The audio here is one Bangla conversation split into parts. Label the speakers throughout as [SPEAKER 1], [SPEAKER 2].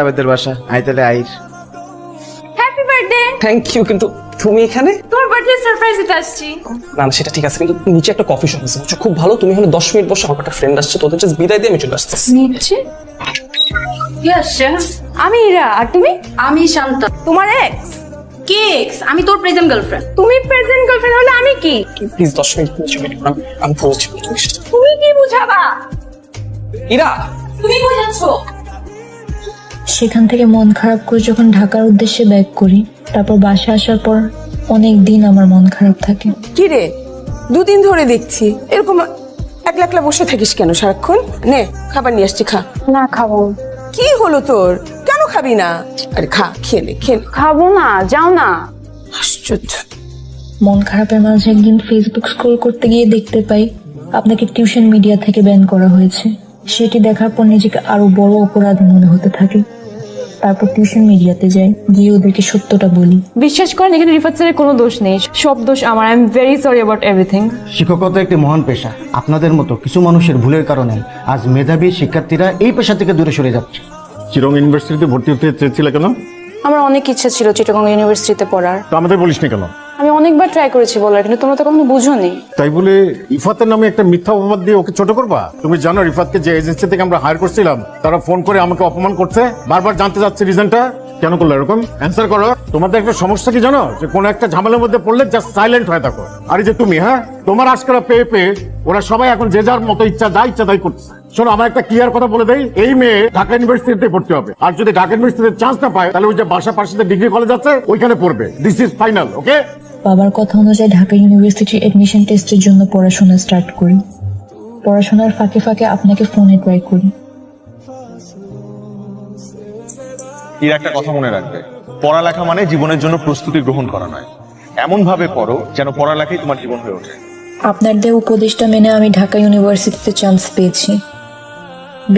[SPEAKER 1] আবেদের বাসা আইতালে আইর।
[SPEAKER 2] Happy birthday.
[SPEAKER 3] Thank you. কিন্তু তুমি এখানে?
[SPEAKER 2] তোমার বার্থডে সারপ্রাইজ দিতে আসছি।
[SPEAKER 3] না না, সেটা ঠিক আছে, কিন্তু নিচে একটা কফি শপ আছে, বুঝছো? খুব ভালো। তুমি হলে 10 মিনিট বসো, আমার একটা ফ্রেন্ড আসছে, তোদের জাস্ট বিদায় দিয়ে আমি চলে আসতেছি।
[SPEAKER 2] নিচে কি আসছে? আমি ইরা। আর তুমি?
[SPEAKER 4] আমি শান্তা।
[SPEAKER 2] তোমার এক্স?
[SPEAKER 4] কে এক্স? আমি তোর প্রেজেন্ট গার্লফ্রেন্ড।
[SPEAKER 2] তুমি প্রেজেন্ট গার্লফ্রেন্ড হলে আমি কি?
[SPEAKER 3] প্লিজ 10 মিনিট নিচে ওয়েট করো, আমি বুঝছি।
[SPEAKER 2] তুমি কি বুঝাবা?
[SPEAKER 3] ইরা,
[SPEAKER 4] তুমি কই যাচ্ছো?
[SPEAKER 5] সেখান থেকে মন খারাপ করে যখন ঢাকার উদ্দেশ্যে ব্যাক করি, তারপর বাসা আসার পর অনেক দিন আমার মন খারাপ থাকে।
[SPEAKER 6] কি রে, দুদিন ধরে দেখছি এরকম একলা একলা বসে থাকিস কেন সারাক্ষণ? নে খাবার নিয়ে আসছি, খা।
[SPEAKER 2] না খাবো।
[SPEAKER 6] কি হলো তোর? কেন খাবি না? আরে খা, খেলে খেলে।
[SPEAKER 2] খাবো না, যাও না।
[SPEAKER 6] আশ্চর্য।
[SPEAKER 5] মন খারাপের মাঝে একদিন ফেসবুক স্ক্রল করতে গিয়ে দেখতে পাই আপনাকে টিউশন মিডিয়া থেকে ব্যান করা হয়েছে। সেটি দেখার পর নিজেকে আরো বড় অপরাধী মনে হতে থাকে। তারপর টিউশন মিডিয়াতে যাই, গিয়ে ওদেরকে সত্যটা বলি।
[SPEAKER 2] বিশ্বাস করেন, এখানে রিফাত স্যারের কোনো দোষ নেই, সব দোষ আমার। I am very sorry about everything.
[SPEAKER 7] শিক্ষকতা একটি মহান পেশা। আপনাদের মতো কিছু মানুষের ভুলের কারণে আজ মেধাবী শিক্ষার্থীরা এই পেশা থেকে দূরে সরে যাচ্ছে।
[SPEAKER 8] চিরং ইউনিভার্সিটিতে ভর্তি হতে চেয়েছিলে কেন?
[SPEAKER 2] আমার অনেক ইচ্ছা ছিল চিটাগং ইউনিভার্সিটিতে পড়ার।
[SPEAKER 8] তো আমাদের বলিসনি কেন?
[SPEAKER 2] আমি অনেকবার ট্রাই করেছি বলার, কিন্তু তোমরা তো কখনো বুঝোনি।
[SPEAKER 8] তাই বলে ইফাতের নামে একটা মিথ্যা অপবাদ দিয়ে ওকে ছোট করবা? তুমি জানো রিফাতকে যে এজেন্সি থেকে আমরা হায়ার করছিলাম, তারা ফোন করে আমাকে অপমান করছে, বারবার জানতে চাচ্ছে রিজনটা কেন করলো এরকম। অ্যান্সার করো। তোমাদের একটা সমস্যা কি জানো? যে কোনো একটা ঝামেলার মধ্যে পড়লে জাস্ট সাইলেন্ট হয়ে থাকো। আর এই যে তুমি, হ্যাঁ, তোমার আজকাল পেয়ে পেয়ে ওরা সবাই এখন যে যার মতো ইচ্ছা তাই করছে। শোনো, আমার একটা ক্লিয়ার কথা বলে দেই, এই মেয়ে ঢাকা ইউনিভার্সিটিতে ভর্তি হবে, আর যদি ঢাকা ইউনিভার্সিটিতে চান্স না পায় তাহলে ওই যে বাসা পাশে ডিগ্রি কলেজ আছে ওইখানে পড়বে। দিস ইজ ফাইনাল, ওকে?
[SPEAKER 5] বাবার কথা অনুযায়ী ঢাকা ইউনিভার্সিটির এডমিশন টেস্টের জন্য পড়াশোনা স্টার্ট করি। পড়াশোনার ফাঁকে ফাঁকে আপনাকে ফোনে ট্রাই করি।
[SPEAKER 9] এর একটা কথা মনে রাখবে, পড়ালেখা মানে জীবনের জন্য প্রস্তুতি গ্রহণ করা নয়। এমন ভাবে পড়ো যেন পড়ালেখাই তোমার জীবন হয়ে ওঠে।
[SPEAKER 5] আপনার দেওয়া উপদেশটা মেনে আমি ঢাকা ইউনিভার্সিটিতে চান্স পেয়েছি।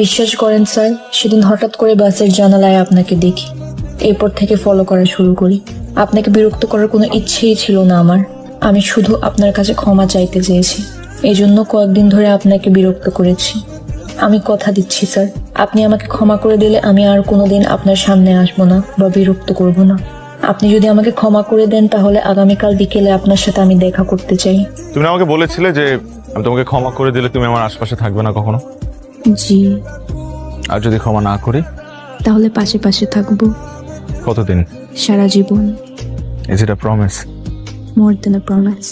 [SPEAKER 5] বিশ্বাস করেন স্যার, সেদিন হঠাৎ করে বাসের জানালায় আপনাকে দেখি। এরপর থেকে ফলো করা শুরু করি। আপনাকে বিরক্ত করার কোনো ইচ্ছেই ছিল না আমার। আমি শুধু আপনার কাছে ক্ষমা চাইতে চেয়েছি। এই জন্য কয়েকদিন ধরে আপনাকে বিরক্ত করেছি। আমি কথা দিচ্ছি স্যার, আপনি আমাকে ক্ষমা করে দিলে আমি আর কোনোদিন আপনার সামনে আসবো না বা বিরক্ত করব না। আপনি যদি আমাকে ক্ষমা করে দেন তাহলে আগামীকাল বিকেলে আপনার সাথে আমি দেখা করতে চাই।
[SPEAKER 9] তুমি আমাকে বলেছিলে যে আমি তোমাকে ক্ষমা করে দিলে তুমি আমার আশপাশে থাকবে না কখনো।
[SPEAKER 5] জি।
[SPEAKER 9] আর যদি ক্ষমা না করি?
[SPEAKER 5] তাহলে পাশে পাশে থাকবো।
[SPEAKER 9] কতদিন?
[SPEAKER 5] সারা জীবন।
[SPEAKER 9] Is it a promise?
[SPEAKER 5] More than a promise.